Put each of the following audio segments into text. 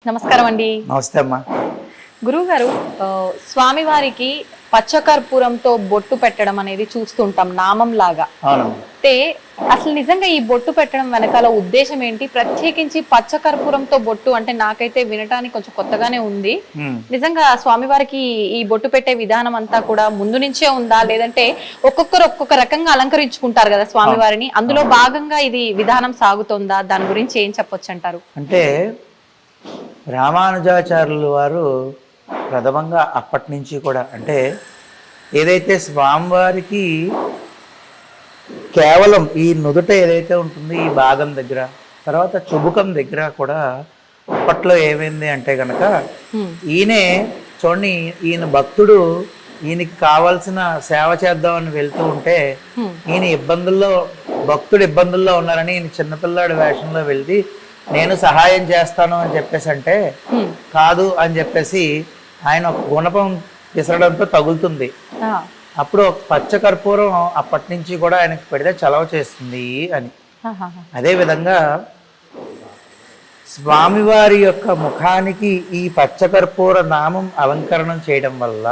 నమస్కారం అండి. నమస్తే అమ్మా. గురువుగారు, స్వామివారికి పచ్చకర్పూరంతో బొట్టు పెట్టడం అనేది చూస్తుంటాం నామం లాగా. అంటే అసలు నిజంగా ఈ బొట్టు పెట్టడం వెనకాల ఉద్దేశం ఏంటి? ప్రత్యేకించి పచ్చకర్పూరంతో బొట్టు అంటే నాకైతే వినటానికి కొంచెం కొత్తగానే ఉంది. నిజంగా స్వామివారికి ఈ బొట్టు పెట్టే విధానం అంతా కూడా ముందు నుంచే ఉందా, లేదంటే ఒక్కొక్కరు ఒక్కొక్క రకంగా అలంకరించుకుంటారు కదా స్వామివారిని, అందులో భాగంగా ఇది విధానం సాగుతుందా? దాని గురించి ఏం చెప్పొచ్చు అంటారు? అంటే రామానుజాచార్యులు వారు ప్రథమంగా అప్పటి నుంచి కూడా అంటే ఏదైతే స్వామివారికి కేవలం ఈ నుదుట ఏదైతే ఉంటుందో ఈ భాగం దగ్గర, తర్వాత చుబుకం దగ్గర కూడా అప్పట్లో ఏమైంది అంటే కనుక ఈయనే చూడండి, ఈయన భక్తుడు ఈయనకి కావాల్సిన సేవ చేద్దామని వెళ్తూ ఉంటే ఈయన భక్తుడు ఇబ్బందుల్లో ఉన్నారని ఈయన చిన్నపిల్లాడి వేషంలో వెళ్ళి నేను సహాయం చేస్తాను అని చెప్పేసి అంటే కాదు అని చెప్పేసి ఆయన ఒక గుణపం విసరడంతో తగులుతుంది. అప్పుడు ఒక పచ్చకర్పూరం అప్పటి నుంచి కూడా ఆయనకి పెడితే చలవ చేస్తుంది అని. అదేవిధంగా స్వామివారి యొక్క ముఖానికి ఈ పచ్చకర్పూర నామం అలంకరణం చేయడం వల్ల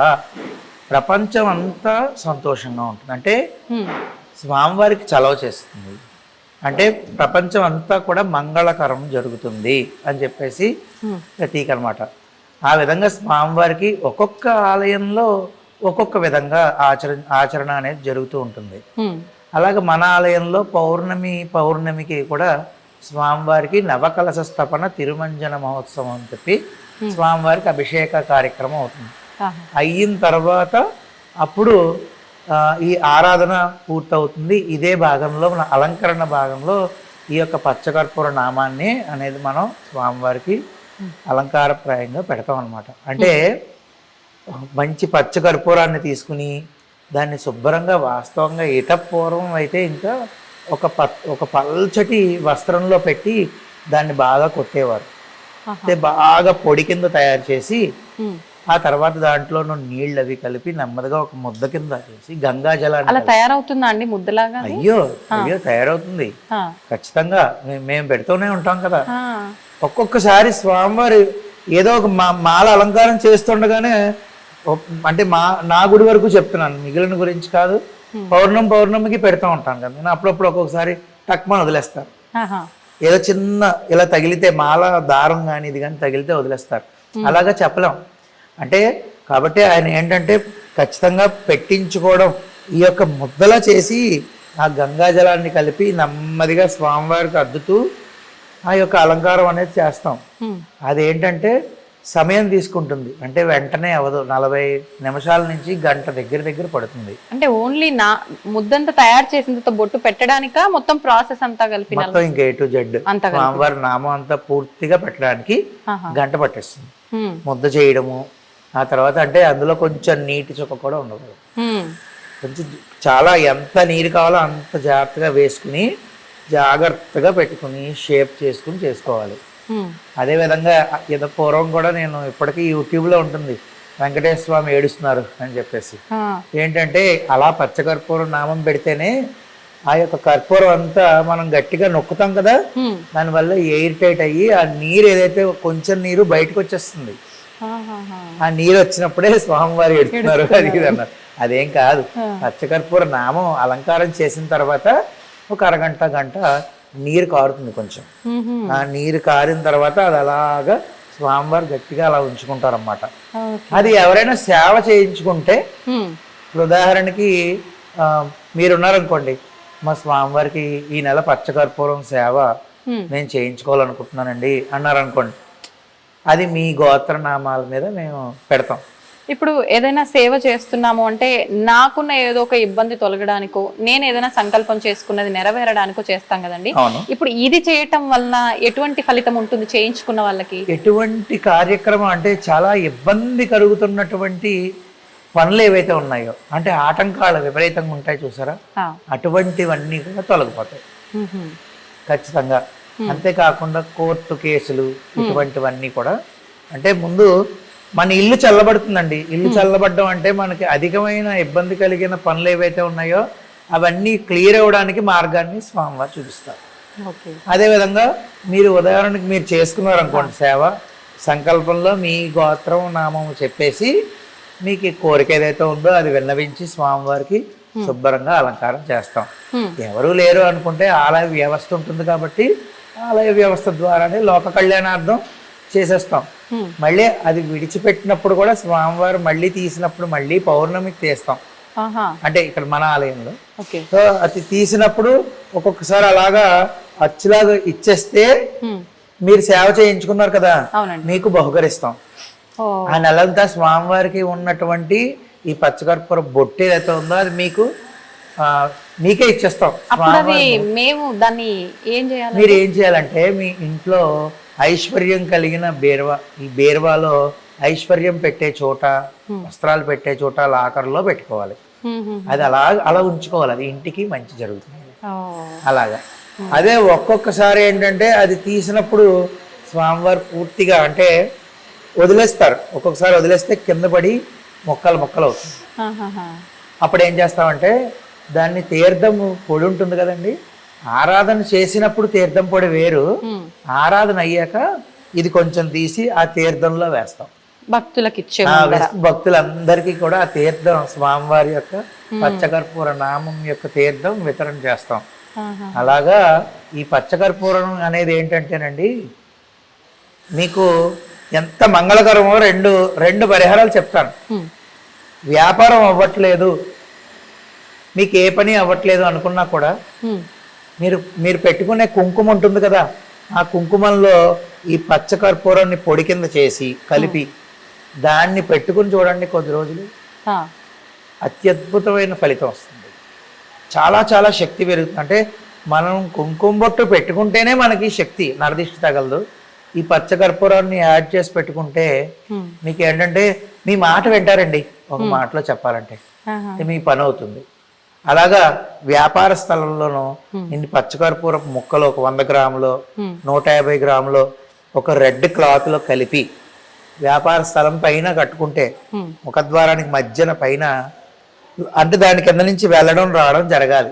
ప్రపంచం అంతా సంతోషంగా ఉంటుంది. అంటే స్వామివారికి చలవ చేస్తుంది, అంటే ప్రపంచం అంతా కూడా మంగళకరం జరుగుతుంది అని చెప్పేసి ప్రతీక అనమాట. ఆ విధంగా స్వామివారికి ఒక్కొక్క ఆలయంలో ఒక్కొక్క విధంగా ఆచరణ అనేది జరుగుతూ ఉంటుంది. అలాగే మన ఆలయంలో పౌర్ణమికి కూడా స్వామివారికి నవకలశ స్థాపన తిరుమంజన మహోత్సవం అని చెప్పి స్వామివారికి అభిషేక కార్యక్రమం అవుతుంది. అయిన తర్వాత అప్పుడు ఈ ఆరాధన పూర్తవుతుంది. ఇదే భాగంలో మన అలంకరణ భాగంలో ఈ యొక్క పచ్చకర్పూర నామాన్ని అనేది మనం స్వామివారికి అలంకారప్రాయంగా పెడతాం అన్నమాట. అంటే మంచి పచ్చకర్పూరాన్ని తీసుకుని దాన్ని శుభ్రంగా వాస్తవంగా పూర్వం అయితే ఇంకా ఒక పల్చటి వస్త్రంలో పెట్టి దాన్ని బాగా కొట్టేవారు. అంటే బాగా పొడి కింద తయారు చేసి ఆ తర్వాత దాంట్లో నీళ్ళు అవి కలిపి నెమ్మదిగా ఒక ముద్ద కింద చేసి గంగా జలాన్ని అలా తయారవుతుందా అండి ముద్దలాగా? అయ్యో తయారవుతుంది ఖచ్చితంగా. మేము పెడుతూనే ఉంటాం కదా. ఒక్కొక్కసారి స్వామివారి ఏదో ఒక మాల అలంకారం చేస్తుండగానే, అంటే నా గుడి వరకు చెప్తున్నాను, మిగిలిన గురించి కాదు, పౌర్ణమికి పెడతా ఉంటాను కదా నేను. అప్పుడప్పుడు ఒక్కొక్కసారి టక్మని వదిలేస్తారు. ఏదో చిన్న ఇలా తగిలితే మాల దారం కానీ ఇది కానీ తగిలితే వదిలేస్తారు. అలాగా చెప్పలేం. అంటే కాబట్టి ఆయన ఏంటంటే ఖచ్చితంగా పెట్టించుకోవడం, ఈ యొక్క ముద్దలా చేసి ఆ గంగా జలాన్ని కలిపి నెమ్మదిగా స్వామివారికి అద్దుతూ ఆ యొక్క అలంకారం అనేది చేస్తాం. అదేంటంటే సమయం తీసుకుంటుంది, అంటే వెంటనే అవదు. 40 నిమిషాల నుంచి గంట దగ్గర పడుతుంది. అంటే ఓన్లీ ముద్దంతా తయారు చేసిన బొట్టు పెట్టడానిక మొత్తం ప్రాసెస్ అంతా కలిపి మొత్తం ఇంకా A to Z స్వామివారి నామం అంతా పూర్తిగా పెట్టడానికి గంట పట్టేస్తుంది. ముద్ద చేయడము, ఆ తర్వాత అంటే అందులో కొంచెం నీటి చుక్క కూడా ఉండకూడదు. కొంచెం చాలా ఎంత నీరు కావాలో అంత జాగ్రత్తగా వేసుకుని జాగ్రత్తగా పెట్టుకుని షేప్ చేసుకుని చేసుకోవాలి. అదేవిధంగా ఏదో పూర్వం కూడా నేను ఇప్పటికీ యూట్యూబ్లో ఉంటుంది, వెంకటేశ్వర స్వామి ఏడుస్తున్నారు అని చెప్పేసి. ఏంటంటే అలా పచ్చకర్పూరం నామం పెడితేనే ఆ యొక్క కర్పూరం అంతా మనం గట్టిగా నొక్కుతాం కదా, దానివల్ల ఎయిర్ టైట్ అయ్యి ఆ నీరు ఏదైతే కొంచెం నీరు బయటకు వచ్చేస్తుంది. ఆ నీరు వచ్చినప్పుడే స్వామివారు ఏడుస్తున్నారు అది ఇది అన్నారు. అదేం కాదు, పచ్చకర్పూర నామం అలంకారం చేసిన తర్వాత ఒక గంట నీరు కారుతుంది కొంచెం. ఆ నీరు కారిన తర్వాత అది అలాగా స్వామివారు గట్టిగా అలా ఉంచుకుంటారన్నమాట. అది ఎవరైనా సేవ చేయించుకుంటే, ఇప్పుడు ఉదాహరణకి మీరున్నారనుకోండి, మా స్వామివారికి ఈ నెల పచ్చకర్పూరం సేవ నేను చేయించుకోవాలనుకుంటున్నానండి అన్నారనుకోండి, అది మీ గోత్రనామాల మీద మేము పెడతాం. ఇప్పుడు ఏదైనా సేవ చేస్తున్నాము అంటే నాకున్న ఏదో ఒక ఇబ్బంది తొలగడానికో, నేను ఏదైనా సంకల్పం చేసుకున్నది నెరవేరడానికో చేస్తాం కదండి. ఇప్పుడు ఇది చేయటం వలన ఎటువంటి ఫలితం ఉంటుంది చేయించుకున్న వాళ్ళకి? ఎటువంటి కార్యక్రమం అంటే చాలా ఇబ్బంది కలుగుతున్నటువంటి పనులు ఏవైతే ఉన్నాయో, అంటే ఆటంకాలు విపరీతంగా ఉంటాయి చూసారా, అటువంటివన్నీ కూడా తొలగిపోతాయి ఖచ్చితంగా. అంతేకాకుండా కోర్టు కేసులు ఇటువంటివన్నీ కూడా, అంటే ముందు మన ఇల్లు చల్లబడుతుందండి. ఇల్లు చల్లబడడం అంటే మనకి అధికమైన ఇబ్బంది కలిగిన పనులు ఏవైతే ఉన్నాయో అవన్నీ క్లియర్ అవ్వడానికి మార్గాన్ని స్వామివారు చూపిస్తారు. అదేవిధంగా మీరు ఉదాహరణకి మీరు చేసుకున్నారు అనుకోండి సేవ, సంకల్పంలో మీ గోత్రం నామం చెప్పేసి మీకు ఈ కోరిక ఏదైతే ఉందో అది విన్నవించి స్వామివారికి శుభ్రంగా అలంకారం చేస్తాం. ఎవరు లేరు అనుకుంటే ఆలయ వ్యవస్థ ఉంటుంది కాబట్టి ఆలయ వ్యవస్థ ద్వారానే లోక కళ్యాణార్థం చేసేస్తాం. మళ్ళీ అది విడిచిపెట్టినప్పుడు కూడా స్వామివారు మళ్ళీ తీసినప్పుడు మళ్ళీ పౌర్ణమికి తీస్తాం. అంటే ఇక్కడ మన ఆలయంలో సో అది తీసినప్పుడు ఒక్కొక్కసారి అలాగా అచ్చులాగా ఇచ్చేస్తే మీరు సేవ చేయించుకున్నారు కదా, మీకు బహుకరిస్తాం. ఆ నెలంతా స్వామివారికి ఉన్నటువంటి ఈ పచ్చకర్పూర బొట్టు ఏదైతే ఉందో అది మీకే ఇచ్చేస్తాం. మేము దాన్ని ఏం చేయాలి? మీరు ఏం చేయాలంటే మీ ఇంట్లో ఐశ్వర్యం కలిగిన బీరువా, ఈ బీరువాలో ఐశ్వర్యం పెట్టే చోట, వస్త్రాలు పెట్టే చోట లాకర్లో పెట్టుకోవాలి. అది అలా ఉంచుకోవాలి. అది ఇంటికి మంచి జరుగుతుంది అలాగా. అదే ఒక్కొక్కసారి ఏంటంటే అది తీసినప్పుడు స్వామివారు పూర్తిగా అంటే వదిలేస్తారు. ఒక్కొక్కసారి వదిలేస్తే కింద పడి మొక్కలు అవుతుంది. అప్పుడు ఏం చేస్తామంటే దాన్ని తీర్థం పొడి ఉంటుంది కదండి, ఆరాధన చేసినప్పుడు తీర్థం పొడి వేరు, ఆరాధన అయ్యాక ఇది కొంచెం తీసి ఆ తీర్థంలో వేస్తాం. భక్తులకి భక్తులందరికీ కూడా ఆ తీర్థం స్వామివారి యొక్క పచ్చకర్పూర నామం యొక్క తీర్థం వితరణ చేస్తాం. అలాగా ఈ పచ్చకర్పూరం అనేది ఏంటంటేనండి మీకు ఎంత మంగళకరమో రెండు పరిహారాలు చెప్తాను. వ్యాపారం అవ్వట్లేదు, మీకు ఏ పని అవ్వట్లేదు అనుకున్నా కూడా మీరు పెట్టుకునే కుంకుమ ఉంటుంది కదా, ఆ కుంకుమంలో ఈ పచ్చకర్పూరాన్ని పొడి కింద చేసి కలిపి దాన్ని పెట్టుకుని చూడండి, కొద్ది రోజులు అత్యద్భుతమైన ఫలితం వస్తుంది. చాలా చాలా శక్తి పెరుగుతుంది. అంటే మనం కుంకుమ బొట్టు పెట్టుకుంటేనే మనకి శక్తి, నరదిష్టి తగలదు. ఈ పచ్చకర్పూరాన్ని యాడ్ చేసి పెట్టుకుంటే మీకు ఏంటంటే మీ మాట వింటారండి. ఒక మాటలో చెప్పాలంటే మీ పని అవుతుంది. అలాగా వ్యాపార స్థలంలోనూ ఇన్ని పచ్చకర్పూర ముక్కలు ఒక 100 గ్రాములు 150 గ్రాములు ఒక రెడ్ క్లాత్ లో కలిపి వ్యాపార స్థలం పైన కట్టుకుంటే ముఖద్వారానికి మధ్యన పైన, అంటే దాని కింద నుంచి వెళ్ళడం రావడం జరగాలి.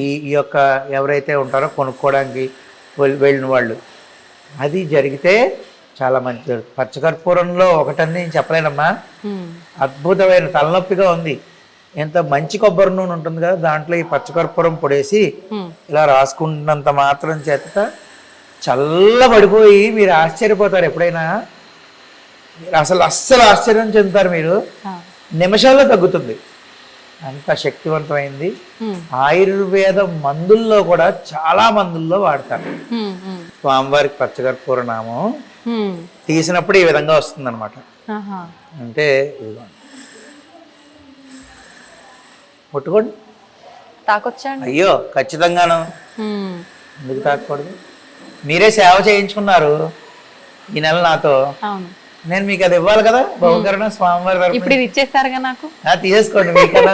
ఈ యొక్క ఎవరైతే ఉంటారో కొనుక్కోవడానికి వెళ్ళిన వాళ్ళు, అది జరిగితే చాలా మంచిది. పచ్చకర్పూరంలో ఒకటని నేను చెప్పలేనమ్మా, అద్భుతమైన తలనొప్పిగా ఉంది. ఎంత మంచి కొబ్బరి నూనె ఉంటుంది కదా, దాంట్లో ఈ పచ్చకర్పూరం పొడేసి ఇలా రాసుకున్నంత మాత్రం చేత చల్లబడిపోయి మీరు ఆశ్చర్యపోతారు. ఎప్పుడైనా మీరు అస్సలు ఆశ్చర్యం చెందుతారు. మీరు నిమిషాల్లో తగ్గుతుంది, అంత శక్తివంతమైంది. ఆయుర్వేద మందుల్లో కూడా చాలా మందుల్లో వాడతారు. స్వామివారికి పచ్చకర్పూర నామం తీసినప్పుడు ఈ విధంగా వస్తుంది అనమాట. అంటే ముట్టుకోండి, తాకొచ్చండి. అయ్యో ఖచ్చితంగాను, ఎందుకు తాకూడదు? మీరే సేవ చేయించుకున్నారు ఈ నెల నాతో, నేను మీకు అది ఇవ్వాలి కదా బహుకరణ స్వామివారి. ఇప్పుడు ఇది ఇచ్చేసారుగా నాకు, తీసేసుకోండి. మీకన్నా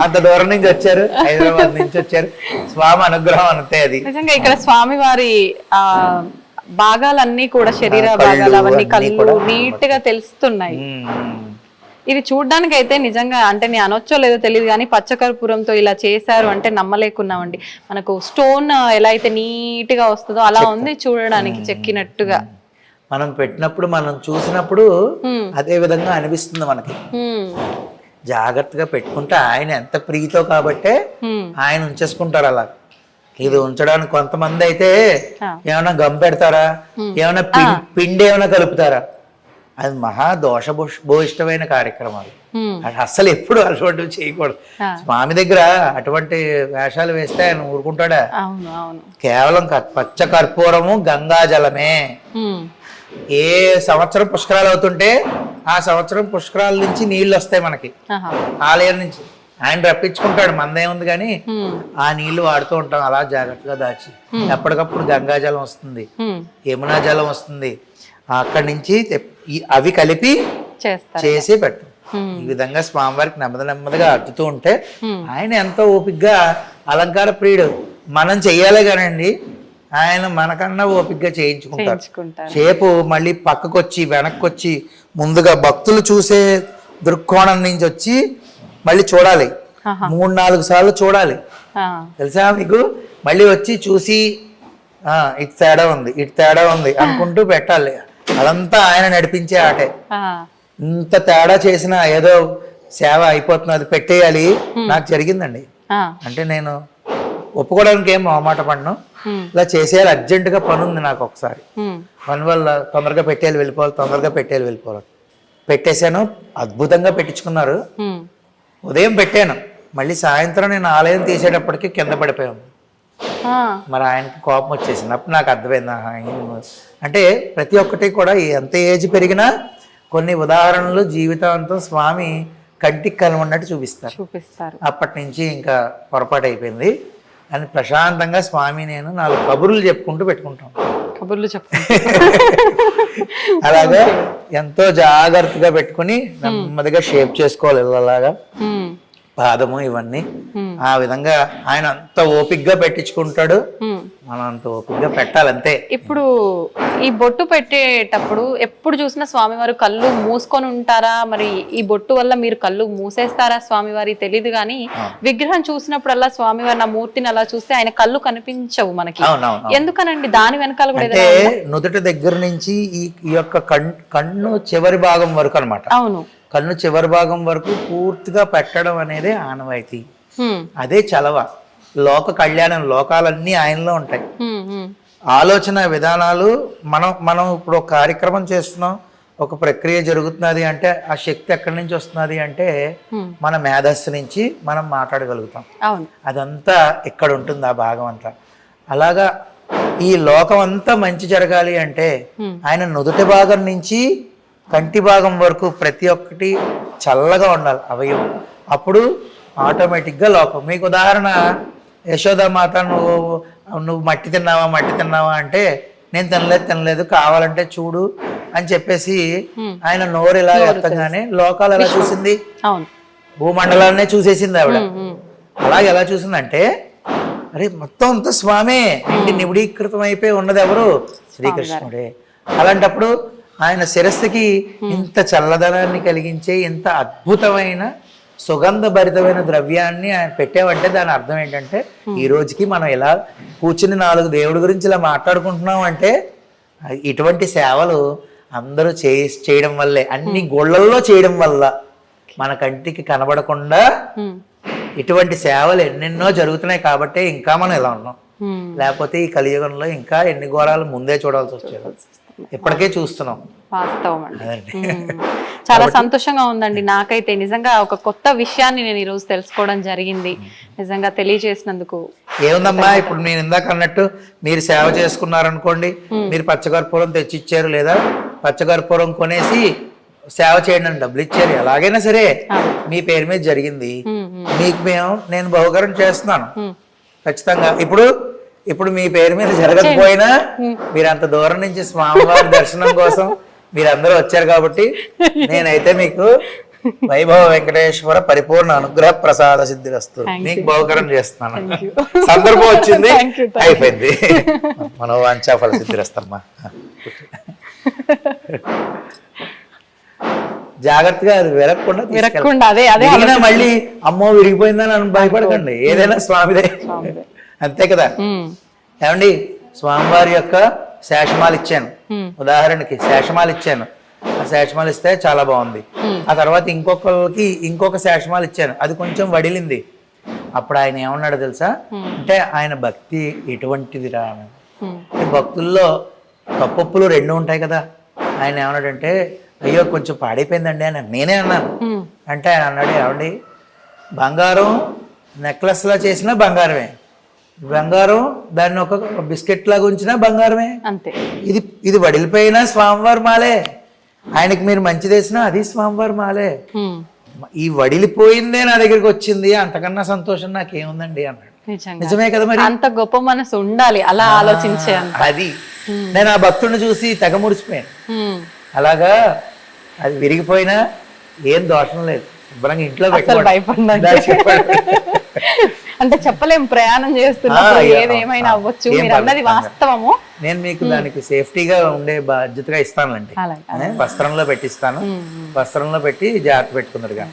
అంత దూరం నుంచి వచ్చారు, హైదరాబాద్ నుంచి వచ్చారు, స్వామి అనుగ్రహం అంతే. అది నిజంగా ఇక్కడ స్వామివారి భాగాలన్నీ కూడా, శరీర భాగాలు అవన్నీ కళ్ళు నీట్ గా తెలుస్తున్నాయి. ఇది చూడ్డానికి అయితే నిజంగా, అంటే నేను అనొచ్చో లేదో తెలియదు కానీ పచ్చకర్పూరంతో ఇలా చేశారు అంటే నమ్మలేకున్నామండి. మనకు స్టోన్ ఎలా అయితే నీట్ గా వస్తుందో అలా ఉంది చూడడానికి, చెక్కినట్టుగా. మనం పెట్టినప్పుడు మనం చూసినప్పుడు అదే విధంగా అనిపిస్తుంది మనకి. జాగ్రత్తగా పెట్టుకుంటే ఆయన ఎంత ప్రీతో కాబట్టే ఆయన ఉంచేసుకుంటారు అలా. ఇది ఉంచడానికి కొంతమంది అయితే ఏమైనా గమ్ పెడతారా, ఏమైనా పిండి ఏమైనా కలుపుతారా, అది మహా దోషభూయిష్టమైన కార్యక్రమాలు. అసలు ఎప్పుడు అటువంటివి చేయకూడదు. స్వామి దగ్గర అటువంటి వేషాలు వేస్తే ఆయన ఊరుకుంటాడా? కేవలం పచ్చ కర్పూరము గంగా జలమే. ఏ సంవత్సరం పుష్కరాలు అవుతుంటే ఆ సంవత్సరం పుష్కరాల నుంచి నీళ్లు వస్తాయి మనకి ఆలయం నుంచి. ఆయన రప్పించుకుంటాడు, మందేముంది కానీ ఆ నీళ్లు వాడుతూ ఉంటాం అలా జాగ్రత్తగా దాచి. ఎప్పటికప్పుడు గంగా జలం వస్తుంది, యమునా జలం వస్తుంది, అక్కడి నుంచి అవి కలిపి చేసి పెట్టు. ఈ విధంగా స్వామివారికి నెమ్మదిగా అద్దుతూ ఉంటే ఆయన ఎంతో ఓపికగా, అలంకార ప్రియుడు. మనం చెయ్యాలి కానండి, ఆయన మనకన్నా ఓపికగా చేయించుకుంటారు. సేపు మళ్ళీ పక్కకొచ్చి వెనక్కొచ్చి ముందుగా భక్తులు చూసే దృక్కోణం నుంచి వచ్చి మళ్ళీ చూడాలి, 3-4 సార్లు చూడాలి తెలుసా మీకు. మళ్ళీ వచ్చి చూసి ఇటు తేడా ఉంది ఇటు తేడా ఉంది అనుకుంటూ పెట్టాలి. అదంతా ఆయన నడిపించే ఆటే. ఇంత తేడా చేసినా ఏదో సేవ అయిపోతుంది, అది పెట్టేయాలి. నాకు జరిగిందండి. అంటే నేను ఒప్పుకోవడానికి ఏం మొహమాట పడను, ఇలా చేసేయాలి, అర్జెంటుగా పని ఉంది నాకు. ఒకసారి పని వల్ల తొందరగా పెట్టేయాలి వెళ్ళిపోవాలి, తొందరగా పెట్టేయాలి వెళ్ళిపోవాలి. పెట్టేశాను, అద్భుతంగా పెట్టించుకున్నారు. ఉదయం పెట్టాను, మళ్ళీ సాయంత్రం నేను ఆలయం తీసేటప్పటికి కింద పడిపోయాను. మరి ఆయనకి కోపం వచ్చేసింది. అప్పుడు నాకు అర్థమైంది. అంటే ప్రతి ఒక్కటి కూడా ఎంత ఏజ్ పెరిగినా కొన్ని ఉదాహరణలు జీవితాంతం స్వామి కంటికి కనబడినట్టు చూపిస్తారు. అప్పటి నుంచి ఇంకా పొరపాటు అయిపోయింది. అని ప్రశాంతంగా స్వామి నేను 4 కబుర్లు చెప్పుకుంటూ పెట్టుకుంటాం. కబుర్లు అలాగా ఎంతో జాగ్రత్తగా పెట్టుకుని నెమ్మదిగా షేప్ చేసుకోవాలి. అలాగా పాదము ఇవన్నీ ఆ విధంగా ఆయన అంత ఓపిగ్గా పెట్టించుకుంటాడు, మనం అంత ఓపిగ్గా పెట్టాలంతే. ఇప్పుడు ఈ బొట్టు పెట్టేటప్పుడు ఎప్పుడు చూసినా స్వామివారు కళ్ళు మూసుకొని ఉంటారా? మరి ఈ బొట్టు వల్ల మీరు కళ్ళు మూసేస్తారా స్వామివారి తెలియదు, కానీ విగ్రహం చూసినప్పుడల్లా స్వామివారి నా మూర్తిని అలా చూస్తే ఆయన కళ్ళు కనిపించవు మనకి. ఎందుకనండి? దాని వెనకాల కూడా అంటే నుదుటి దగ్గర నుంచి ఈ యొక్క కన్ను చివరి భాగం వరకు అన్నమాట. అవును, కన్ను చివరి భాగం వరకు పూర్తిగా పెట్టడం అనేది ఆనవాయితీ. అదే చలవ. లోక కళ్యాణం, లోకాలన్నీ ఆయనలో ఉంటాయి. ఆలోచన విధానాలు మనం ఇప్పుడు ఒక కార్యక్రమం చేస్తున్నాం, ఒక ప్రక్రియ జరుగుతున్నది అంటే ఆ శక్తి ఎక్కడి నుంచి వస్తున్నది అంటే మన మేధస్సు నుంచి మనం మాట్లాడగలుగుతాం. అదంతా ఇక్కడ ఉంటుంది, ఆ భాగం అంతా. అలాగా ఈ లోకం అంతా మంచి జరగాలి అంటే ఆయన నుదుటి భాగం నుంచి కంటి భాగం వరకు ప్రతి ఒక్కటి చల్లగా ఉండాలి అవయవం. అప్పుడు ఆటోమేటిక్గా లోకం. మీకు ఉదాహరణ, యశోదామాత నువ్వు మట్టి తిన్నావా అంటే నేను తినలేదు కావాలంటే చూడు అని చెప్పేసి ఆయన నోరు ఇలా ఎత్తగానే లోకాలు ఎలా చూసింది? భూమండలాన్నే చూసేసింది ఆవిడ. అలాగే ఎలా చూసిందంటే అరే మొత్తం అంతా స్వామే నిబిడీకృతం అయిపోయి ఉన్నది ఎవరు? శ్రీకృష్ణుడే. అలాంటప్పుడు ఆయన శిరస్సుకి ఇంత చల్లదనాన్ని కలిగించే ఇంత అద్భుతమైన సుగంధభరితమైన ద్రవ్యాన్ని ఆయన పెట్టామంటే దాని అర్థం ఏంటంటే ఈ రోజుకి మనం ఇలా కూర్చుని 4 దేవుడి గురించి ఇలా మాట్లాడుకుంటున్నాం అంటే ఇటువంటి సేవలు అందరూ చేయడం వల్లే, అన్ని గుళ్ళల్లో చేయడం వల్ల మన కంటికి కనబడకుండా ఇటువంటి సేవలు ఎన్నెన్నో జరుగుతున్నాయి కాబట్టి ఇంకా మనం ఇలా ఉన్నాం. లేకపోతే ఈ కలియుగంలో ఇంకా ఎన్ని ఘోరాలు ముందే చూడాల్సి వచ్చేది. ఇప్పటికే చూస్తున్నాం. వాస్తవం అండి. చాలా సంతోషంగా ఉందండి నాకైతే. నిజంగా ఒక కొత్త విషయాన్ని నేను ఈరోజు తెలుసుకోవడం జరిగింది. నిజంగా తెలియజేసినందుకు. ఏముందమ్మా, ఇప్పుడు నేను ఇందాక అన్నట్టు మీరు సేవ చేసుకున్నారనుకోండి, మీరు పచ్చకర్పూరం తెచ్చిచ్చారు లేదా పచ్చకర్పూరం కొనేసి సేవ చేయండి అని డబ్బులు ఇచ్చారు, ఎలాగైనా సరే మీ పేరు మీద జరిగింది. మీకు నేను బహుకరణ చేస్తున్నాను ఖచ్చితంగా. ఇప్పుడు మీ పేరు మీద జరగకపోయినా మీరు అంత దూరం నుంచి స్వామివారి దర్శనం కోసం మీరందరూ వచ్చారు కాబట్టి నేనైతే మీకు వైభవ వెంకటేశ్వర పరిపూర్ణ అనుగ్రహ ప్రసాద సిద్ధి వస్తు మీకు బహుకరం చేస్తున్నాను. సందర్భం వచ్చింది, అయిపోయింది. మనోవాంఛా ఫల సిద్ధి వస్తమ్మా. జాగ్రత్తగా అది విరగకుండా మళ్ళీ అమ్మో విరిగిపోయిందని భయపడకండి, ఏదైనా స్వామిదే అంతే కదా. ఏమండి, స్వామివారి యొక్క శేషమాలు ఇచ్చాను, ఉదాహరణకి శేషమాలు ఇచ్చాను. ఆ శేషమాలు ఇస్తే చాలా బాగుంది. ఆ తర్వాత ఇంకొకరికి ఇంకొక శేషమాలు ఇచ్చాను, అది కొంచెం వడిలింది. అప్పుడు ఆయన ఏమన్నాడు తెలుసా? అంటే ఆయన భక్తి ఎటువంటిది రా. భక్తుల్లో తప్పొప్పులు 2 ఉంటాయి కదా. ఆయన ఏమన్నాడంటే అయ్యో కొంచెం పాడైపోయిందండి అని నేనే అన్నాను. అంటే ఆయన అన్నాడు, ఏమండి బంగారం నెక్లెస్లా చేసినా బంగారమే, బంగారం దాన్ని ఒక బిస్కెట్ లాగా ఉంచినా బంగారమే అంతే. ఇది వడిలిపోయినా స్వామివారి మాలే, ఆయనకి మీరు మంచి చేసినా అది స్వామివారి మాలే. ఈ వడిలిపోయిందే నా దగ్గరికి వచ్చింది, అంతకన్నా సంతోషం నాకేముందండి అన్నాడు. నిజమే కదా, మరి అంత గొప్ప మనసు ఉండాలి అలా ఆలోచించే. అది నేను ఆ భక్తుడిని చూసి తెగ ముడిచిపోయాను. అలాగా అది విరిగిపోయినా ఏం దోషం లేదు, శుభ్రంగా ఇంట్లో అంటే చెప్పలేం, ప్రయాణం చేస్తున్నప్పుడు ఏదేమైనా అవ్వచ్చు. మీరు అన్నది వాస్తవము. నేను మీకు దానికి సేఫ్టీగా ఉండే బాధ్యతగా ఇస్తానండి. వస్త్రంలో పెట్టిస్తాను, వస్త్రంలో పెట్టి జాగ్రత్త పెట్టుకున్నారుగా.